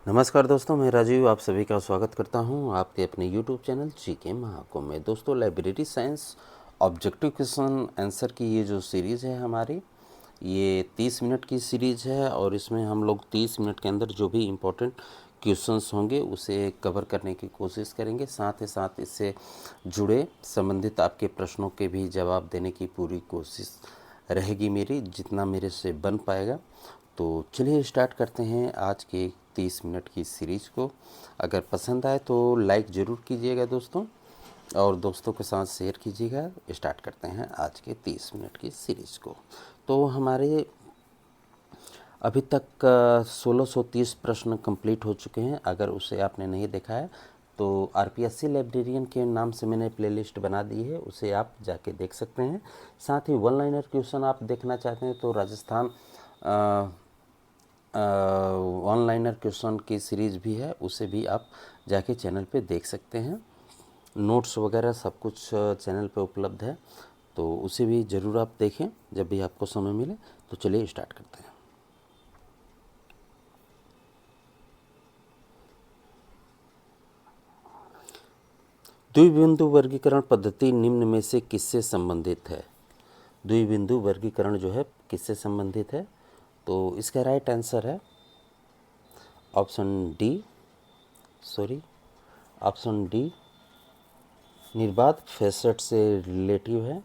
नमस्कार दोस्तों, मैं राजीव आप सभी का स्वागत करता हूं आपके अपने यूट्यूब चैनल जीके महाकुंभ में। दोस्तों, library science objective question answer की ये जो सीरीज़ है हमारी, ये 30 मिनट की सीरीज़ है और इसमें हम लोग 30 मिनट के अंदर जो भी इम्पोर्टेंट क्वेश्चंस होंगे उसे कवर करने की कोशिश करेंगे। साथ ही साथ इससे जुड़े संबंधित आपके प्रश्नों के भी जवाब देने की पूरी कोशिश रहेगी मेरी, जितना मेरे से बन पाएगा। तो चलिए स्टार्ट करते हैं आज के 30 मिनट की सीरीज़ को। अगर पसंद आए तो लाइक ज़रूर कीजिएगा दोस्तों, और दोस्तों के साथ शेयर कीजिएगा। स्टार्ट करते हैं आज के 30 मिनट की सीरीज़ को। तो हमारे अभी तक 1630 प्रश्न कंप्लीट हो चुके हैं। अगर उसे आपने नहीं देखा है तो आरपीएससी लाइब्रेरियन के नाम से मैंने प्लेलिस्ट बना दी है, उसे आप जाके देख सकते हैं। साथ ही वन लाइनर क्वेश्चन आप देखना चाहते हैं तो राजस्थान वन लाइनर क्वेश्चन की सीरीज़ भी है, उसे भी आप जाके चैनल पे देख सकते हैं। नोट्स वगैरह सब कुछ चैनल पे उपलब्ध है, तो उसे भी ज़रूर आप देखें जब भी आपको समय मिले। तो चलिए स्टार्ट करते हैं। द्विबिंदु वर्गीकरण पद्धति निम्न में से किससे संबंधित है? द्विबिंदु वर्गीकरण जो है किससे संबंधित है? तो इसका राइट आंसर है ऑप्शन डी, निर्बाध फैसेट से रिलेटिव है।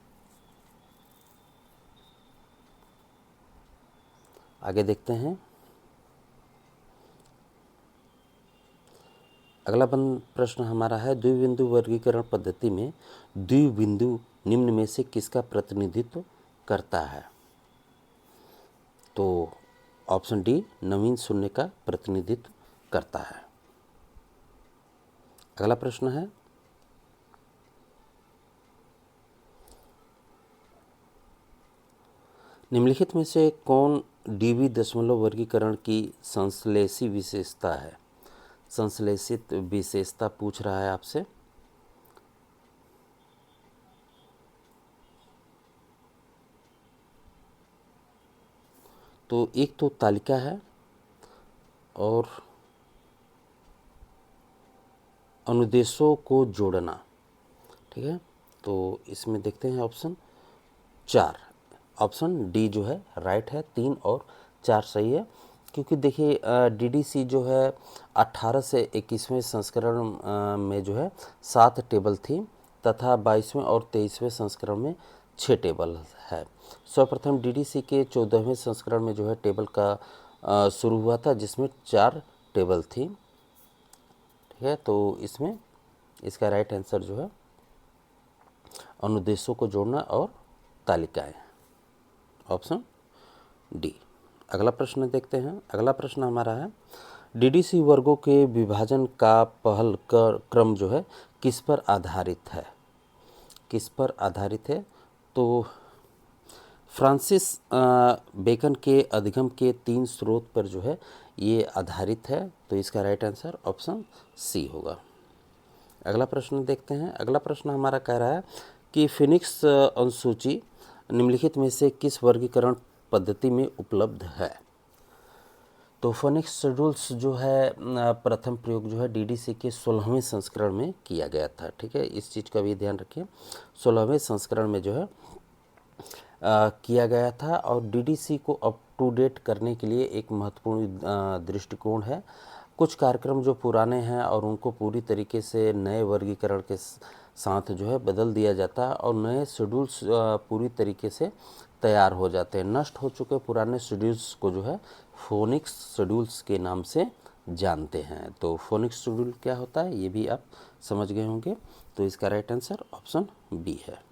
आगे देखते हैं। अगला प्रश्न हमारा है, द्विबिंदु वर्गीकरण पद्धति में द्विबिंदु निम्न में से किसका प्रतिनिधित्व करता है? तो ऑप्शन डी, नवीन शून्य का प्रतिनिधित्व करता है। अगला प्रश्न है, निम्नलिखित में से कौन डीबी दशमलव वर्गीकरण की संश्लेषी विशेषता है? संश्लेषित विशेषता पूछ रहा है आपसे। तो एक तो तालिका है और अनुदेशों को जोड़ना। ठीक है, तो इसमें देखते हैं ऑप्शन 4। ऑप्शन डी जो है राइट है, 3 और 4 सही है। क्योंकि देखिए डीडीसी जो है 18 से 21वें संस्करण में जो है 7 टेबल थी, तथा 22वें और 23वें संस्करण में 6 टेबल है। सर्वप्रथम डीडीसी के 14वें संस्करण में जो है टेबल का शुरू हुआ था, जिसमें 4 टेबल थी। ठीक है, तो इसमें इसका राइट आंसर जो है अनुदेशों को जोड़ना और तालिकाएं, ऑप्शन डी। अगला प्रश्न देखते हैं। अगला प्रश्न हमारा है, डीडीसी वर्गों के विभाजन का पहल क्रम जो है किस पर आधारित है? किस पर आधारित है? तो फ्रांसिस बेकन के अधिगम के 3 स्रोत पर जो है ये आधारित है। तो इसका राइट आंसर ऑप्शन सी होगा। अगला प्रश्न देखते हैं। अगला प्रश्न हमारा कह रहा है कि फिनिक्स अनुसूची निम्नलिखित में से किस वर्गीकरण पद्धति में उपलब्ध है? तो फिनिक्स शेड्यूल्स जो है प्रथम प्रयोग जो है डीडीसी के 16वें संस्करण में किया गया था। ठीक है, इस चीज़ का भी ध्यान रखिए। 16वें संस्करण में जो है किया गया था, और डीडीसी को अप टू डेट करने के लिए एक महत्वपूर्ण दृष्टिकोण है। कुछ कार्यक्रम जो पुराने हैं और उनको पूरी तरीके से नए वर्गीकरण के साथ जो है बदल दिया जाता है, और नए शेड्यूल्स पूरी तरीके से तैयार हो जाते हैं। नष्ट हो चुके पुराने शेड्यूल्स को जो है फोनिक्स शेड्यूल्स के नाम से जानते हैं। तो फोनिक्स शेड्यूल क्या होता है ये भी आप समझ गए होंगे। तो इसका राइट आंसर ऑप्शन बी है।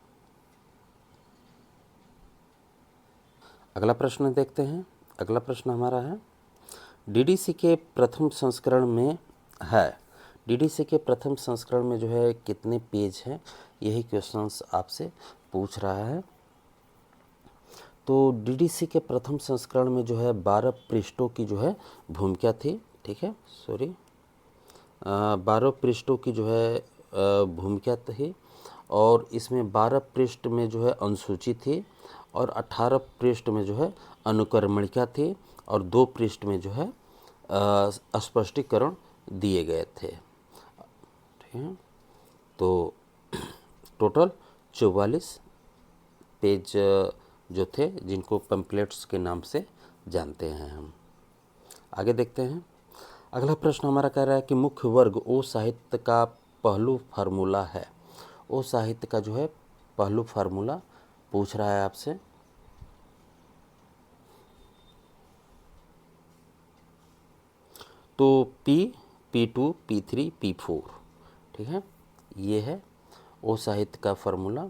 अगला प्रश्न देखते हैं। अगला प्रश्न हमारा है, डीडीसी के प्रथम संस्करण में है, डीडीसी के प्रथम संस्करण में जो है कितने पेज हैं, यही क्वेश्चंस आपसे पूछ रहा है। तो डीडीसी के प्रथम संस्करण में जो है 12 पृष्ठों की जो है भूमिका थी। ठीक है, 12 पृष्ठों की जो है भूमिका थी, और इसमें 12 पृष्ठ में जो है अनुसूची थी, और 18 पृष्ठ में जो है अनुक्रमणिका थी, और 2 पृष्ठ में जो है स्पष्टीकरण दिए गए थे। ठीक है, तो टोटल 44 पेज जो थे, जिनको पैम्पलेट्स के नाम से जानते हैं हम। आगे देखते हैं। अगला प्रश्न हमारा कह रहा है कि मुख्य वर्ग ओ साहित्य का पहलू फार्मूला है। ओ साहित्य का जो है पहलू फार्मूला पूछ रहा है आपसे। तो P2, P3, P4, ठीक है, ये है ओ साहित्य का फार्मूला।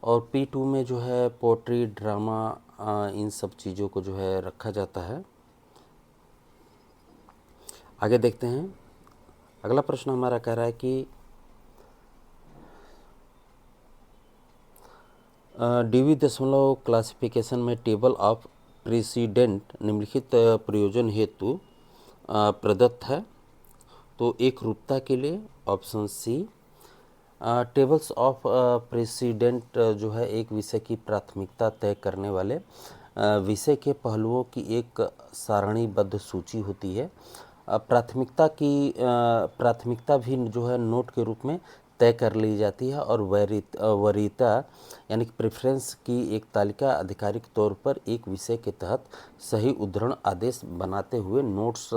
और P2 में जो है पोट्री, ड्रामा, इन सब चीज़ों को जो है रखा जाता है। आगे देखते हैं। अगला प्रश्न हमारा कह रहा है कि डीवी दशमलव क्लासिफिकेशन में टेबल ऑफ प्रेसिडेंट निम्नलिखित प्रयोजन हेतु प्रदत्त है। तो एक रूपता के लिए option C. Tables of president जो है एक विषय की प्राथमिकता तय करने वाले विषय के पहलुओं की एक सारणीबद्ध सूची होती है। प्राथमिकता भी जो है नोट के रूप में तय कर ली जाती है, और वरीयता यानी कि प्रेफरेंस की एक तालिका आधिकारिक तौर पर एक विषय के तहत सही उद्धरण आदेश बनाते हुए नोट्स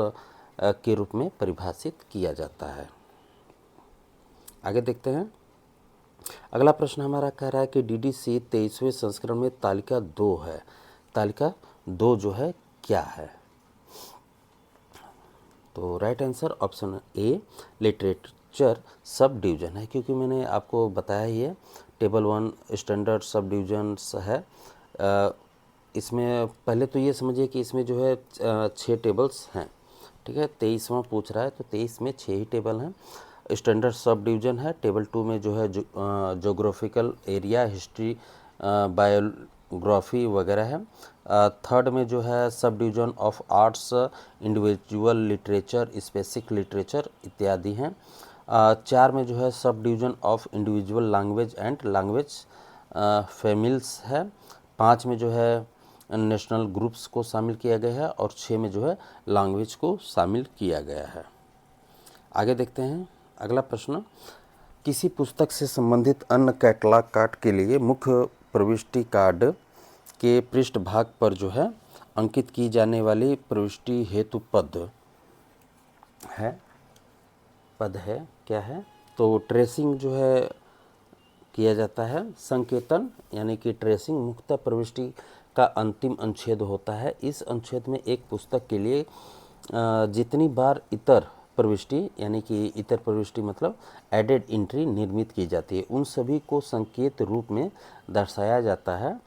के रूप में परिभाषित किया जाता है। आगे देखते हैं। अगला प्रश्न हमारा कह रहा है कि DDC 23वें संस्करण में तालिका 2 है। तालिका 2 जो है क्या है? तो right answer option A literature sub division है, क्योंकि मैंने आपको बताया ही है टेबल 1 स्टैंडर्ड सब डिवीजन्स है। इसमें पहले तो ये समझिए कि इसमें जो है 6 टेबल्स हैं। ठीक है, 23वां पूछ रहा है तो 23 में 6 ही टेबल हैं। स्टैंडर्ड सब डिवीज़न है। टेबल 2 में जो है जोग्राफिकल एरिया, हिस्ट्री, बायोग्राफी वगैरह है। थर्ड में जो है subdivision of arts, individual literature, specific literature इत्यादि हैं। 4 में जो है subdivision of individual language and language families है। 5 में जो है नेशनल ग्रुप्स को शामिल किया गया है, और 6 में जो है लैंग्वेज को शामिल किया गया है। आगे देखते हैं। अगला प्रश्न, किसी पुस्तक से संबंधित अन्य कैटलॉग कार्ड के लिए मुख्य प्रविष्टि कार्ड के पृष्ठ भाग पर जो है अंकित की जाने वाली प्रविष्टि हेतु पद है क्या है? तो ट्रेसिंग जो है किया जाता है। संकेतन यानी कि ट्रेसिंग मुख्यतः प्रविष्टि का अंतिम अनुच्छेद होता है। इस अनुच्छेद में एक पुस्तक के लिए जितनी बार इतर प्रविष्टि यानी कि इतर प्रविष्टि मतलब एडेड एंट्री निर्मित की जाती है, उन सभी को संकेत रूप में दर्शाया जाता है।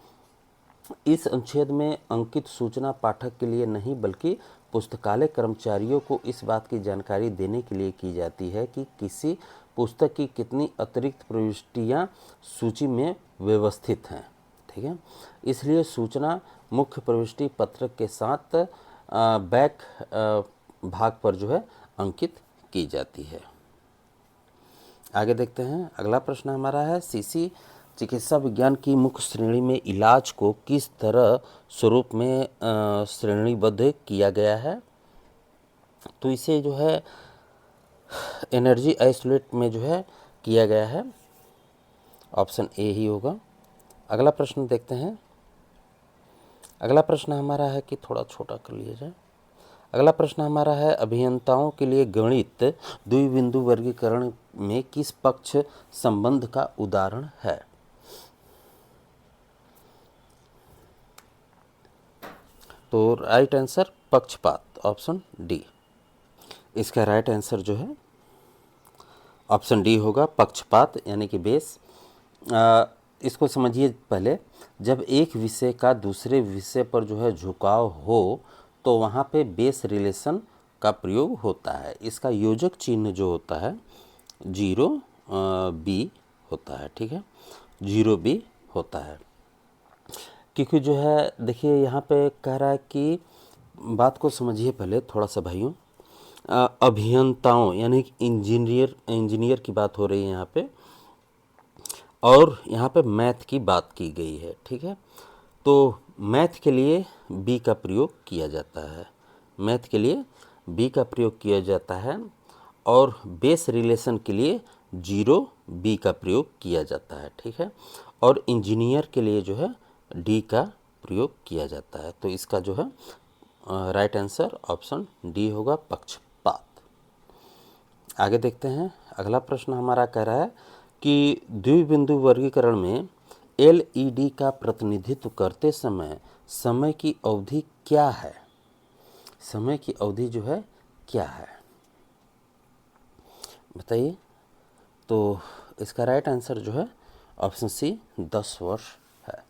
इस अनुच्छेद में अंकित सूचना पाठक के लिए नहीं बल्कि पुस्तकालय कर्मचारियों को इस बात की जानकारी देने के लिए की जाती है कि किसी पुस्तक की कितनी अतिरिक्त प्रविष्टियां सूची में व्यवस्थित हैं। ठीक है, इसलिए सूचना मुख्य प्रविष्टि पत्रक के साथ बैक भाग पर जो है अंकित की जाती है। आगे देखते हैं। अगला प्रश्न हमारा है, सीसी चिकित्सा विज्ञान की मुख्य श्रेणी में इलाज को किस तरह स्वरूप में श्रेणीबद्ध किया गया है? तो इसे जो है एनर्जी आइसोलेट में जो है किया गया है। ऑप्शन ए ही होगा। अगला प्रश्न देखते हैं। अगला प्रश्न हमारा है कि थोड़ा छोटा कर लिया जाए। अगला प्रश्न हमारा है, अभियंताओं के लिए गणित द्विबिंदु वर्गीकरण में किस पक्ष संबंध का उदाहरण है? तो राइट आंसर पक्षपात, ऑप्शन डी। इसका राइट आंसर जो है ऑप्शन डी होगा, पक्षपात यानी कि बेस। इसको समझिए पहले, जब एक विषय का दूसरे विषय पर जो है झुकाव हो तो वहाँ पे बेस रिलेशन का प्रयोग होता है। इसका योजक चिन्ह जो होता है 0B होता है। ठीक है, 0B होता है, क्योंकि जो है देखिए यहाँ पे कह रहा है कि बात को समझिए पहले थोड़ा सा भाइयों। अभियंताओं यानी इंजीनियर की बात हो रही है यहाँ पे, और यहाँ पे मैथ की बात की गई है। ठीक है, तो मैथ के लिए बी का प्रयोग किया जाता है। मैथ के लिए बी का प्रयोग किया जाता है और बेस रिलेशन के लिए 0 बी का प्रयोग किया जाता है, ठीक है। और इंजीनियर के लिए जो है डी का प्रयोग किया जाता है। तो इसका जो है राइट आंसर ऑप्शन डी होगा, पक्षपात। आगे देखते हैं, अगला प्रश्न हमारा कह रहा है कि द्विबिंदु वर्गीकरण में एलईडी का प्रतिनिधित्व करते समय समय की अवधि क्या है? समय की अवधि जो है क्या है, बताइए। तो इसका राइट आंसर जो है ऑप्शन सी 10 वर्ष है।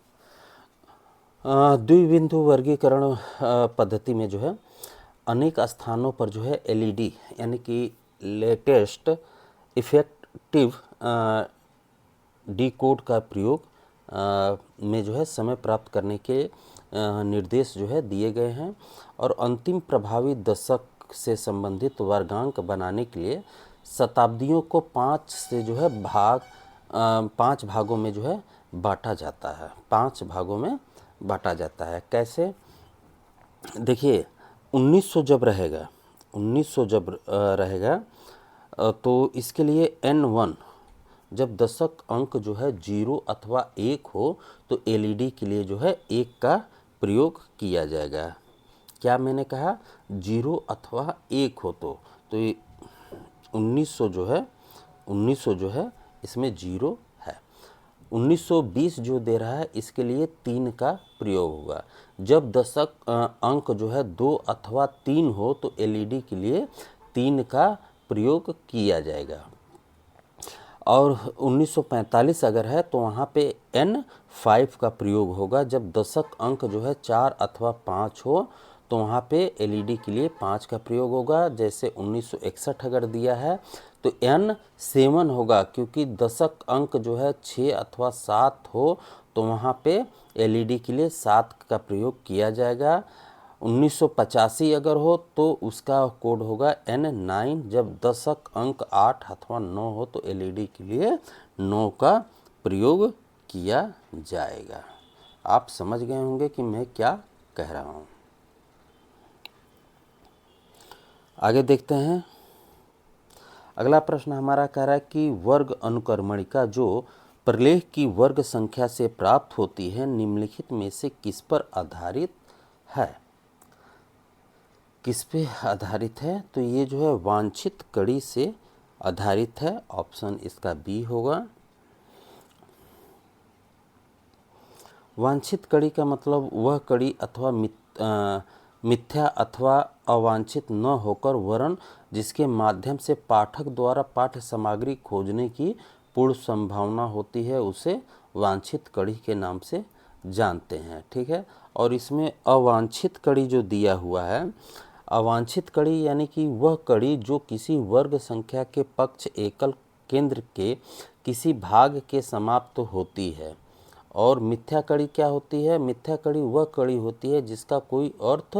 द्विबिंदु वर्गीकरण पद्धति में जो है अनेक स्थानों पर जो है एलईडी यानी कि लेटेस्ट इफेक्टिव डी कोड का प्रयोग में जो है समय प्राप्त करने के निर्देश जो है दिए गए हैं और अंतिम प्रभावी दशक से संबंधित वर्गांक बनाने के लिए शताब्दियों को 5 से जो है 5 भागों में जो है बांटा जाता है। 5 भागों में बांटा जाता है। कैसे? देखिए 1900 जब रहेगा, 1900 जब रहेगा तो इसके लिए N1 जब दशक अंक जो है 0 अथवा 1 हो तो एलईडी के लिए जो है 1 का प्रयोग किया जाएगा। क्या मैंने कहा? 0 अथवा 1 हो तो 1900 जो है इसमें 0 है। 1920 जो दे रहा है इसके लिए 3 का प्रयोग होगा। जब दशक अंक जो है 2 अथवा 3 हो तो एलईडी के लिए 3 का प्रयोग किया जाएगा। और 1945 अगर है तो वहाँ पे N5 का प्रयोग होगा। जब दशक अंक जो है 4 अथवा 5 हो तो वहाँ पे एलईडी के लिए 5 का प्रयोग होगा। जैसे 1961 अगर दिया है तो N7 होगा, क्योंकि दशक अंक जो है 6 अथवा 7 हो तो वहाँ पे एलईडी के लिए 7 का प्रयोग किया जाएगा। 1985 अगर हो तो उसका कोड होगा N9। जब दशक अंक 8 अथवा 9 हो तो एलईडी के लिए 9 का प्रयोग किया जाएगा। आप समझ गए होंगे कि मैं क्या कह रहा हूँ। आगे देखते हैं, अगला प्रश्न हमारा कह रहा है कि वर्ग अनुक्रमणिका जो प्रलेख की वर्ग संख्या से प्राप्त होती है निम्नलिखित में से किस पर आधारित है? किस पे आधारित है? तो ये जो है वांछित कड़ी से आधारित है। ऑप्शन इसका बी होगा। वांछित कड़ी का मतलब वह कड़ी अथवा मिथ्या अथवा अवांछित न होकर वरन जिसके माध्यम से पाठक द्वारा पाठ्य सामग्री खोजने की पूर्ण संभावना होती है उसे वांछित कड़ी के नाम से जानते हैं, ठीक है। और इसमें अवांछित कड़ी जो दिया हुआ है, अवांछित कड़ी यानी कि वह कड़ी जो किसी वर्ग संख्या के पक्ष एकल केंद्र के किसी भाग के समाप्त होती है। और मिथ्या कड़ी क्या होती है? मिथ्या कड़ी वह कड़ी होती है जिसका कोई अर्थ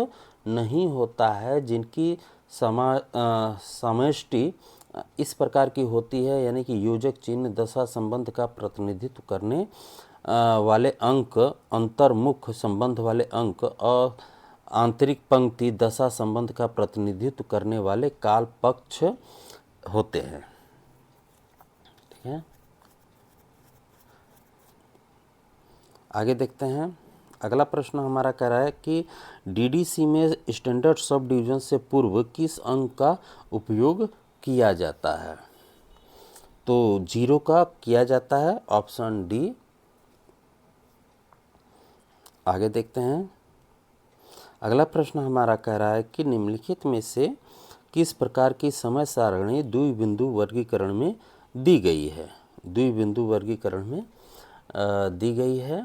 नहीं होता है, जिनकी समष्टि इस प्रकार की होती है, यानी कि योजक चिन्ह दशा संबंध का प्रतिनिधित्व करने वाले अंक, अंतर्मुख संबंध वाले अंक और आंतरिक पंक्ति दशा संबंध का प्रतिनिधित्व करने वाले काल पक्ष होते हैं, ठीक है। आगे देखते हैं, अगला प्रश्न हमारा कह रहा है कि डीडीसी में स्टैंडर्ड सब डिवीजन से पूर्व किस अंक का उपयोग किया जाता है? तो 0 का किया जाता है, ऑप्शन डी। आगे देखते हैं, अगला प्रश्न हमारा कह रहा है कि निम्नलिखित में से किस प्रकार की समय सारणी द्विबिंदु वर्गीकरण में दी गई है? द्विबिंदु वर्गीकरण में दी गई है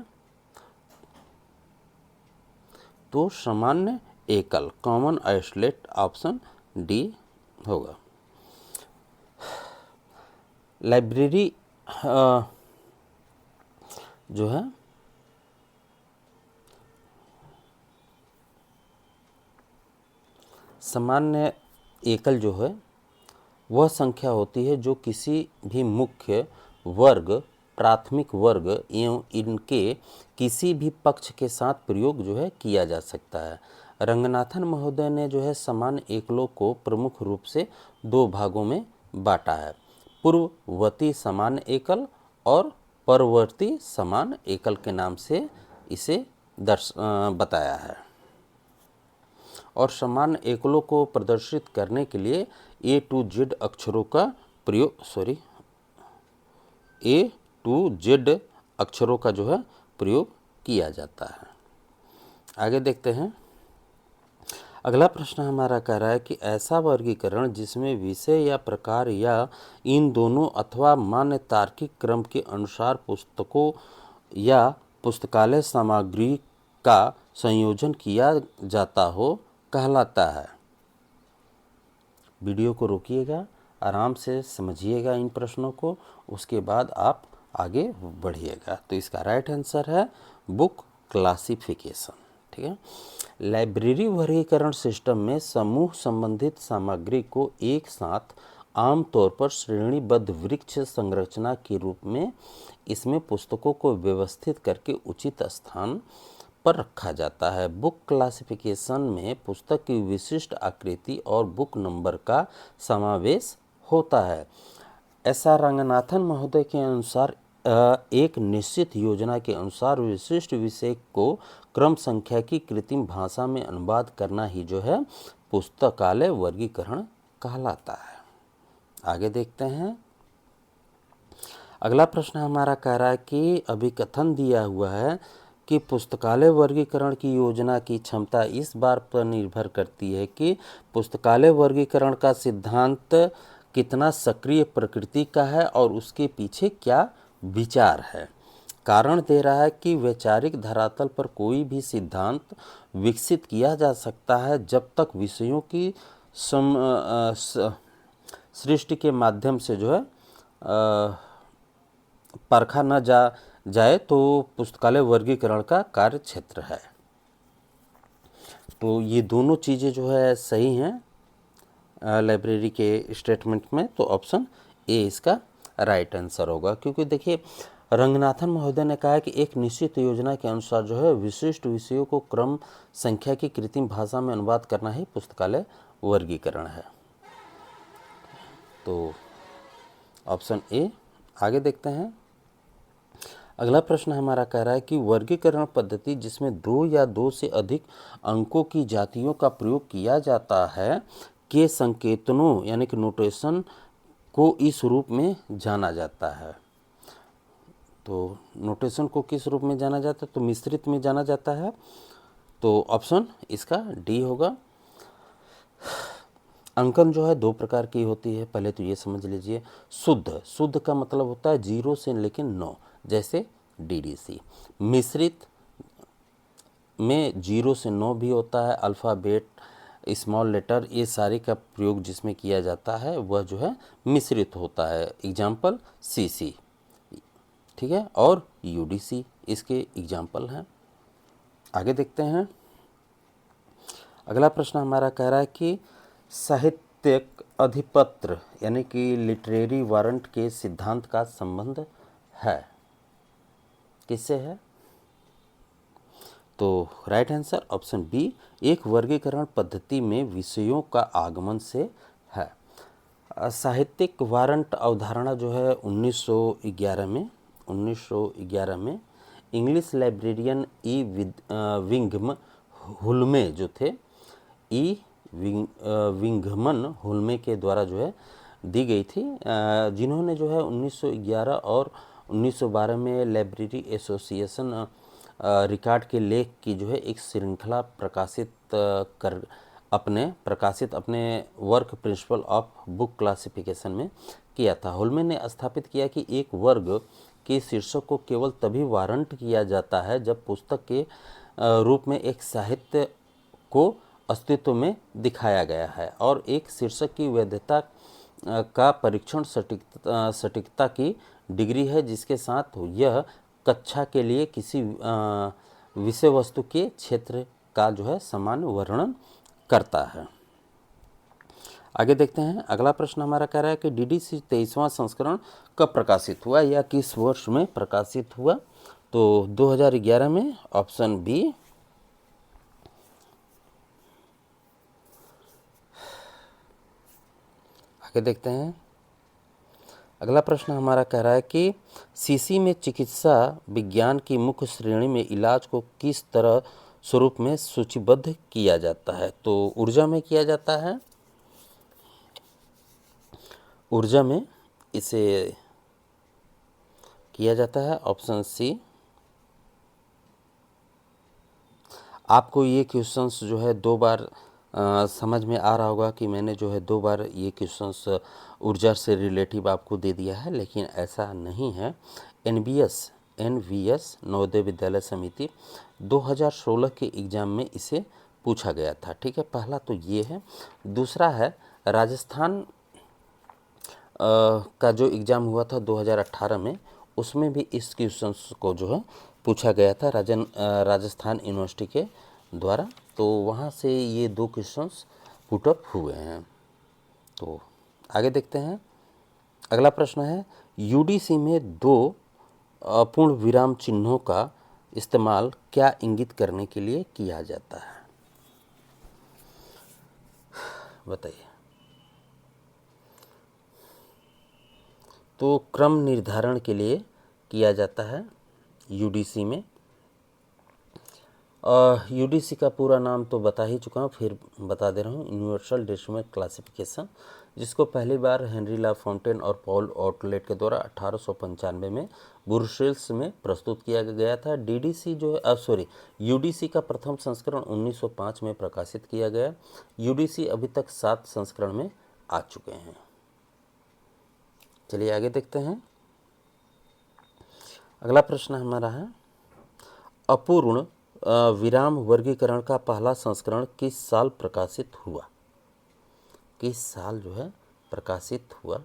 तो सामान्य एकल, कॉमन आइसोलेट, ऑप्शन डी होगा। लाइब्रेरी जो है सामान्य एकल जो है वह संख्या होती है जो किसी भी मुख्य वर्ग, प्राथमिक वर्ग एवं इनके किसी भी पक्ष के साथ प्रयोग जो है किया जा सकता है। रंगनाथन महोदय ने जो है समान एकलों को प्रमुख रूप से दो भागों में बांटा है, पूर्ववर्ती समान एकल और परवर्ती समान एकल के नाम से इसे बताया है। और समान एकलों को प्रदर्शित करने के लिए A to Z अक्षरों का प्रयोग A to Z अक्षरों का जो है प्रयोग किया जाता है। आगे देखते हैं। अगला प्रश्न हमारा कह रहा है कि ऐसा वर्गीकरण जिसमें विषय या प्रकार या इन दोनों अथवा मान्य तार्किक क्रम के अनुसार पुस्तकों या पुस्तकालय सामग्री का संयोजन किया जाता हो कहलाता है। वीडियो को रोकिएगा, आराम से समझिएगा इन प्रश्नों को, उसके बाद आप आगे बढ़िएगा। तो इसका राइट आंसर है बुक क्लासिफिकेशन। ठीक है। लाइब्रेरी वर्गीकरण सिस्टम में समूह संबंधित सामग्री को एक साथ आमतौर पर श्रेणीबद्ध वृक्ष संरचना के रूप में इसमें पुस्तकों को व्यवस्थित करके उचित स्थान पर रखा जाता है। बुक क्लासिफिकेशन में पुस्तक की विशिष्ट आकृति और बुक नंबर का समावेश होता है। ऐसा रंगनाथन महोदय के अनुसार एक निश्चित योजना के अनुसार विशिष्ट विषय को क्रम संख्या की कृत्रिम भाषा में अनुवाद करना ही जो है पुस्तकालय वर्गीकरण कहलाता है। आगे देखते हैं। अगला प्रश्न हमारा कह रहा है कि अभिकथन दिया हुआ है कि पुस्तकालय वर्गीकरण की योजना की क्षमता इस बात पर निर्भर करती है कि पुस्तकालय वर्गीकरण का सिद्धांत कितना सक्रिय प्रकृति का है और उसके पीछे क्या विचार है। कारण दे रहा है कि वैचारिक धरातल पर कोई भी सिद्धांत विकसित किया जा सकता है जब तक विषयों की सृष्टि के माध्यम से जो है परखा न जाए तो पुस्तकालय वर्गीकरण का कार्य क्षेत्र है। तो ये दोनों चीज़ें जो है सही हैं लाइब्रेरी के स्टेटमेंट में। तो ऑप्शन ए इसका राइट आंसर होगा, क्योंकि देखिए रंगनाथन महोदय ने कहा है कि एक निश्चित योजना के अनुसार जो है विशिष्ट विषयों को क्रम संख्या की कृत्रिम भाषा में अनुवाद करना ही पुस्तकालय वर्गीकरण है। तो ऑप्शन ए। आगे देखते हैं। अगला प्रश्न हमारा कह रहा है कि वर्गीकरण पद्धति जिसमें दो या दो से अधिक अंकों की जातियों का प्रयोग किया जाता है के संकेतनों यानी कि नोटेशन को इस रूप में जाना जाता है। तो नोटेशन को किस रूप में जाना जाता है? तो मिश्रित में जाना जाता है। तो ऑप्शन इसका डी होगा। अंकन जो है दो प्रकार की होती है, पहले तो ये समझ लीजिए। शुद्ध का मतलब होता है 0 से लेकिन 9, जैसे DDC। मिश्रित में 0 से 9 भी होता है, अल्फ़ाबेट, स्मॉल लेटर, ये सारे का प्रयोग जिसमें किया जाता है वह जो है मिश्रित होता है। एग्जाम्पल CC, ठीक है, और UDC इसके एग्जाम्पल हैं। आगे देखते हैं। अगला प्रश्न हमारा कह रहा है कि साहित्यिक अधिपत्र यानी कि लिटरेरी वारंट के सिद्धांत का संबंध है, किससे है? तो राइट आंसर ऑप्शन बी, एक वर्गीकरण पद्धति में विषयों का आगमन से है। साहित्यिक वारंट अवधारणा जो है 1911 में इंग्लिश लाइब्रेरियन ई विंघम हुल्मे जो थे, विंघमन हुल्मे के द्वारा जो है दी गई थी, जिन्होंने जो है 1911 और 1912 में लाइब्रेरी एसोसिएशन रिकॉर्ड के लेख की जो है एक श्रृंखला प्रकाशित अपने work principle of book classification में किया था। हुल्मे ने स्थापित किया कि एक वर्ग के शीर्षक को केवल तभी वारंट किया जाता है जब पुस्तक के रूप में एक साहित्य को अस्तित्व में दिखाया गया है और एक शीर्षक की वैधता का परीक्षण सटीकता की डिग्री है जिसके साथ यह कक्षा के लिए किसी विषय वस्तु के क्षेत्र का जो है समान वर्णन करता है। आगे देखते हैं। अगला प्रश्न हमारा कह रहा है कि DDC 23वां संस्करण कब प्रकाशित हुआ या किस वर्ष में प्रकाशित हुआ? तो 2011 में, ऑप्शन बी। आगे देखते हैं। अगला प्रश्न हमारा कह रहा है कि सीसी में चिकित्सा विज्ञान की मुख्य श्रेणी में इलाज को किस तरह स्वरूप में सूचीबद्ध किया जाता है? तो ऊर्जा में किया जाता है, ऊर्जा में इसे किया जाता है। Option C. आपको ये क्वेश्चंस जो है 2 बार समझ में आ रहा होगा कि मैंने जो है 2 बार ये क्वेश्चंस ऊर्जा से रिलेटिव आपको दे दिया है, लेकिन ऐसा नहीं है। एनवीएस नवोदय विद्यालय समिति 2016 के एग्ज़ाम में इसे पूछा गया था। ठीक है, पहला तो ये है। दूसरा है राजस्थान का जो एग्ज़ाम हुआ था 2018 में, उसमें भी इस क्वेश्चंस को जो है पूछा गया था राजस्थान यूनिवर्सिटी के द्वारा। तो वहाँ से ये 2 क्वेश्चंस पुटअप हुए हैं। तो आगे देखते हैं। अगला प्रश्न है, यूडीसी में 2 अपूर्ण विराम चिन्हों का इस्तेमाल क्या इंगित करने के लिए किया जाता है? बताइए। तो क्रम निर्धारण के लिए किया जाता है यूडीसी में। यूडीसी का पूरा नाम तो बता ही चुका हूँ, फिर बता दे रहा हूँ। यूनिवर्सल डेसिमल क्लासिफिकेशन, जिसको पहली बार हेनरी ला फोंटेन और पॉल ऑटलेट के द्वारा 1895 में ब्रुसेल्स में प्रस्तुत किया गया था। डीडीसी जो है यूडीसी का प्रथम संस्करण 1905 में प्रकाशित किया गया। यूडीसी अभी तक 7 संस्करण में आ चुके हैं। चलिए आगे देखते हैं। अगला प्रश्न हमारा है, अपूर्ण विराम वर्गीकरण का पहला संस्करण किस साल प्रकाशित हुआ? किस साल जो है प्रकाशित हुआ?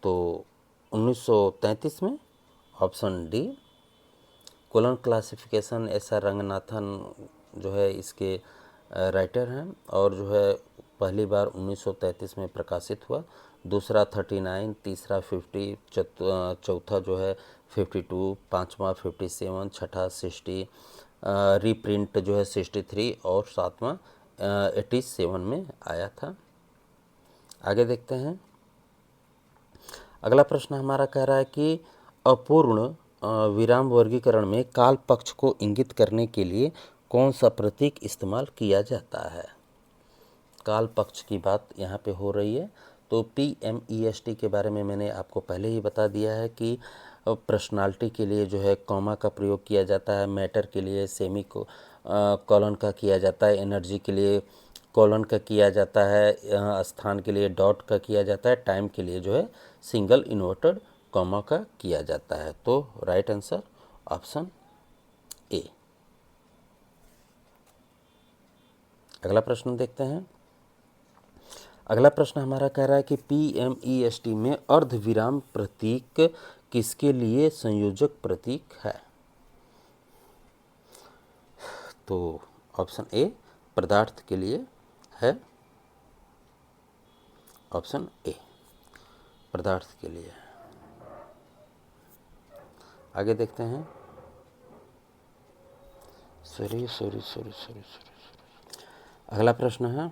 तो 1933 में। Option D. Colon classification SR. Ranganathan जो है इसके राइटर हैं, और जो है पहली बार 1933 में प्रकाशित हुआ। दूसरा 39, तीसरा 50, चौथा जो है 52, पाँचवा 57, छठा 60, रीप्रिंट जो है 63 और 7वां 87 में आया था। आगे देखते हैं। अगला प्रश्न हमारा कह रहा है कि अपूर्ण विराम वर्गीकरण में काल पक्ष को इंगित करने के लिए कौन सा प्रतीक इस्तेमाल किया जाता है? काल पक्ष की बात यहाँ पे हो रही है। तो PMEST के बारे में मैंने आपको पहले ही बता दिया है कि पर्सनालिटी के लिए जो है कॉमा का प्रयोग किया जाता है, मैटर के लिए सेमी कॉलन का किया जाता है, एनर्जी के लिए कॉलन का किया जाता है, स्थान के लिए डॉट का किया जाता है, टाइम के लिए जो है सिंगल इन्वर्टेड कॉमा का किया जाता है। तो राइट आंसर ऑप्शन ए। अगला प्रश्न देखते हैं। अगला प्रश्न हमारा कह रहा है कि PMEST में अर्धविराम प्रतीक किसके लिए संयोजक प्रतीक है? तो ऑप्शन ए पदार्थ के लिए है। ऑप्शन ए पदार्थ के लिए। आगे देखते हैं। सॉरी। अगला प्रश्न है,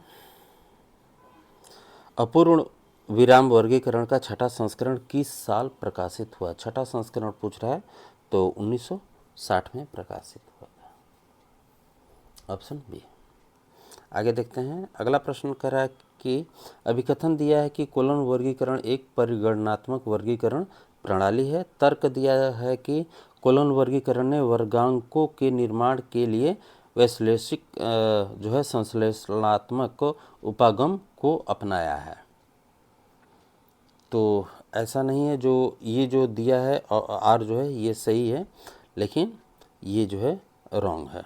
अपूर्ण विराम वर्गीकरण का छठा संस्करण किस साल प्रकाशित हुआ? छठा संस्करण पूछ रहा है, तो 1960 में प्रकाशित हुआ था। Option B. आगे देखते हैं। अगला प्रश्न कह रहा है कि अभिकथन दिया है कि कोलन वर्गीकरण एक परिगणनात्मक वर्गीकरण प्रणाली है। तर्क दिया है कि कोलन वर्गीकरण ने वर्गांकों के निर्माण के लिए वैश्लेषिक जो है संश्लेषणात्मक उपागम को अपनाया है। तो ऐसा नहीं है, जो ये जो दिया है आर जो है ये सही है, लेकिन ये जो है रॉन्ग है।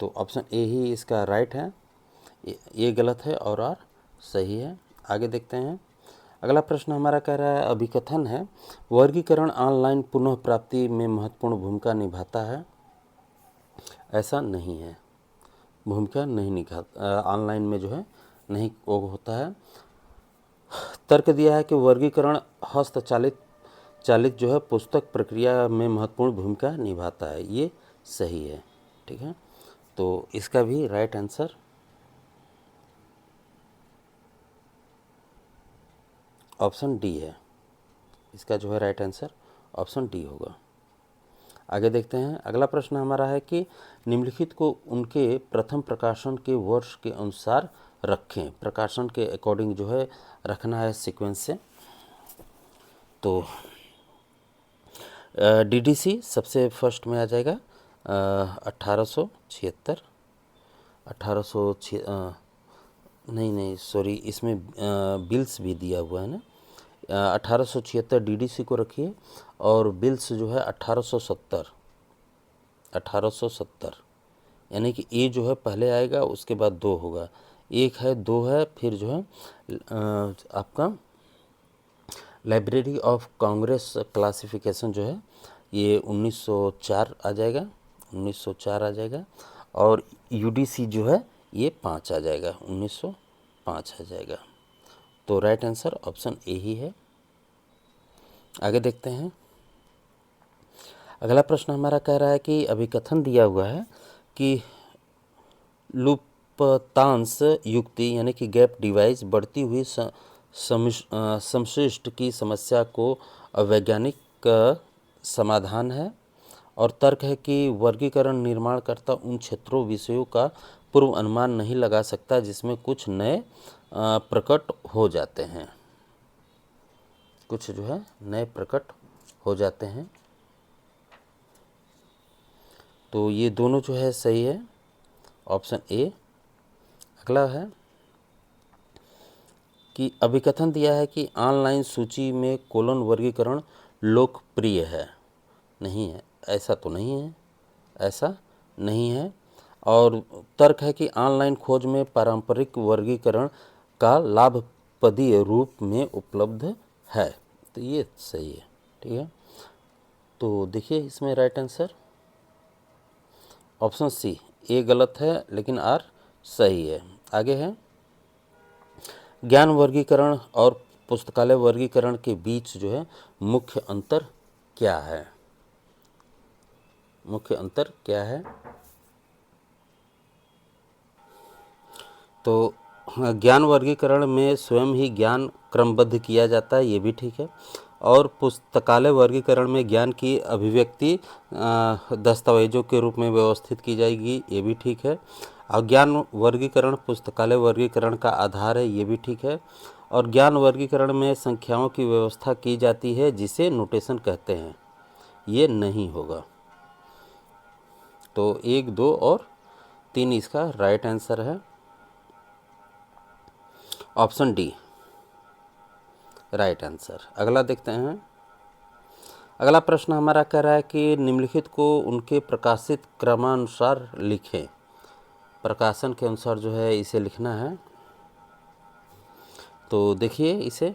तो ऑप्शन ए ही इसका राइट है, ये गलत है और आर सही है। आगे देखते हैं। अगला प्रश्न हमारा कह रहा है, अभिकथन है वर्गीकरण ऑनलाइन पुनः प्राप्ति में महत्वपूर्ण भूमिका निभाता है। ऐसा नहीं है, भूमिका नहीं निभाता, ऑनलाइन में जो है नहीं वो होता है। तर्क दिया है कि वर्गीकरण हस्तचालित जो है पुस्तक प्रक्रिया में महत्वपूर्ण भूमिका निभाता है। ये सही है। ठीक है, तो इसका भी राइट आंसर ऑप्शन डी है, इसका जो है राइट आंसर ऑप्शन डी होगा। आगे देखते हैं, अगला प्रश्न हमारा है कि निम्नलिखित को उनके प्रथम प्रकाशन के वर्ष के अनुसार रखें। प्रकाशन के अकॉर्डिंग जो है रखना है सीक्वेंस से। तो डीडीसी सबसे फर्स्ट में आ जाएगा 1876, 1806 नहीं सॉरी, इसमें बिल्स भी दिया हुआ है ना। 1876 डीडीसी को रखिए और बिल्स जो है 1870, 1870 यानी कि ए जो है पहले आएगा, उसके बाद दो होगा, एक है दो है, फिर जो है आपका लाइब्रेरी ऑफ कांग्रेस क्लासिफिकेशन जो है ये 1904 आ जाएगा, 1904 आ जाएगा। और यूडीसी जो है ये 5 आ जाएगा, 1905 आ जाएगा। तो राइट आंसर ऑप्शन ए ही है। आगे देखते हैं, अगला प्रश्न हमारा कह रहा है कि अभिकथन दिया हुआ है कि लुप्तांश युक्ति यानी कि गैप डिवाइस बढ़ती हुई समशिष्ट की समस्या को अवैज्ञानिक समाधान है, और तर्क है कि वर्गीकरण निर्माणकर्ता उन क्षेत्रों विषयों का पूर्व अनुमान नहीं लगा सकता जिसमें कुछ नए प्रकट हो जाते हैं, कुछ जो है नए प्रकट हो जाते हैं। तो ये दोनों जो है सही है, ऑप्शन ए। अगला है कि अभिकथन दिया है कि ऑनलाइन सूची में कोलन वर्गीकरण लोकप्रिय है। नहीं है, ऐसा तो नहीं है, ऐसा नहीं है। और तर्क है कि ऑनलाइन खोज में पारंपरिक वर्गीकरण का लाभप्रदीय रूप में उपलब्ध है। तो ये सही है, ठीक है। तो देखिए इसमें राइट आंसर ऑप्शन सी, ए गलत है लेकिन आर सही है। आगे है, ज्ञान वर्गीकरण और पुस्तकालय वर्गीकरण के बीच जो है मुख्य अंतर क्या है? मुख्य अंतर क्या है? तो ज्ञान वर्गीकरण में स्वयं ही ज्ञान क्रमबद्ध किया जाता है, ये भी ठीक है। और पुस्तकालय वर्गीकरण में ज्ञान की अभिव्यक्ति दस्तावेजों के रूप में व्यवस्थित की जाएगी, ये भी ठीक है। और ज्ञान वर्गीकरण पुस्तकालय वर्गीकरण का आधार है, ये भी ठीक है। और ज्ञान वर्गीकरण में संख्याओं की व्यवस्था की जाती है जिसे नोटेशन कहते हैं, ये नहीं होगा। तो 1, 2 और 3 इसका राइट आंसर है, ऑप्शन डी राइट आंसर। अगला देखते हैं, अगला प्रश्न हमारा कह रहा है कि निम्नलिखित को उनके प्रकाशित क्रमानुसार लिखें। प्रकाशन के अनुसार जो है इसे लिखना है। तो देखिए इसे,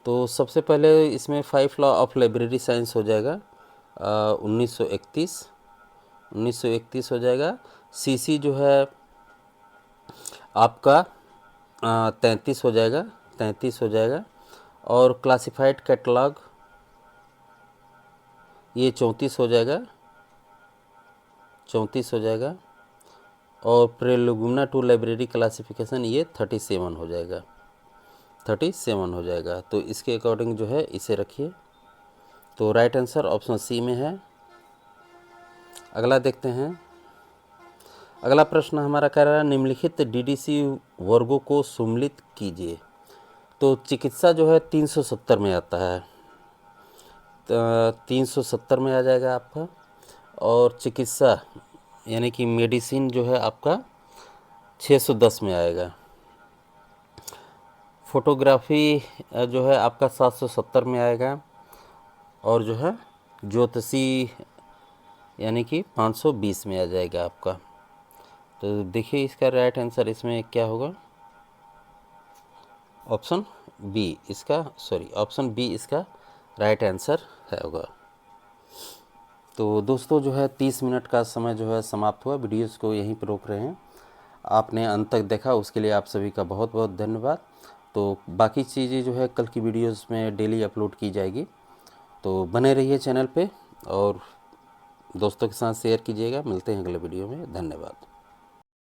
तो सबसे पहले इसमें 5 लॉ ऑफ लाइब्रेरी साइंस हो जाएगा, 1931 हो जाएगा। सीसी जो है आपका 33 हो जाएगा, 33 हो जाएगा। और क्लासिफाइड कैटलॉग ये 34 हो जाएगा, 34 हो जाएगा। और प्रेलुगुना टू लाइब्रेरी क्लासिफिकेशन ये 37 हो जाएगा, 37 हो जाएगा। तो इसके अकॉर्डिंग जो है इसे रखिए। तो राइट आंसर ऑप्शन सी में है। अगला देखते हैं, अगला प्रश्न हमारा कह रहा है निम्नलिखित डीडीसी वर्गों को सम्मिलित कीजिए। तो चिकित्सा जो है 370 में आता है, 370 में आ जाएगा आपका। और चिकित्सा यानी कि मेडिसिन जो है आपका 610 में आएगा। फोटोग्राफी जो है आपका 770 में आएगा। और जो है ज्योतिषी यानी कि 520 में आ जाएगा आपका। तो देखिए इसका राइट आंसर इसमें क्या होगा, ऑप्शन बी इसका, सॉरी ऑप्शन बी इसका राइट आंसर है होगा। तो दोस्तों जो है 30 मिनट का समय जो है समाप्त हुआ, वीडियोस को यहीं पर रोक रहे हैं। आपने अंत तक देखा उसके लिए आप सभी का बहुत बहुत धन्यवाद। तो बाकी चीज़ें जो है कल की वीडियोस में डेली अपलोड की जाएगी, तो बने रहिए चैनल पे और दोस्तों के साथ शेयर कीजिएगा। मिलते हैं अगले वीडियो में, धन्यवाद।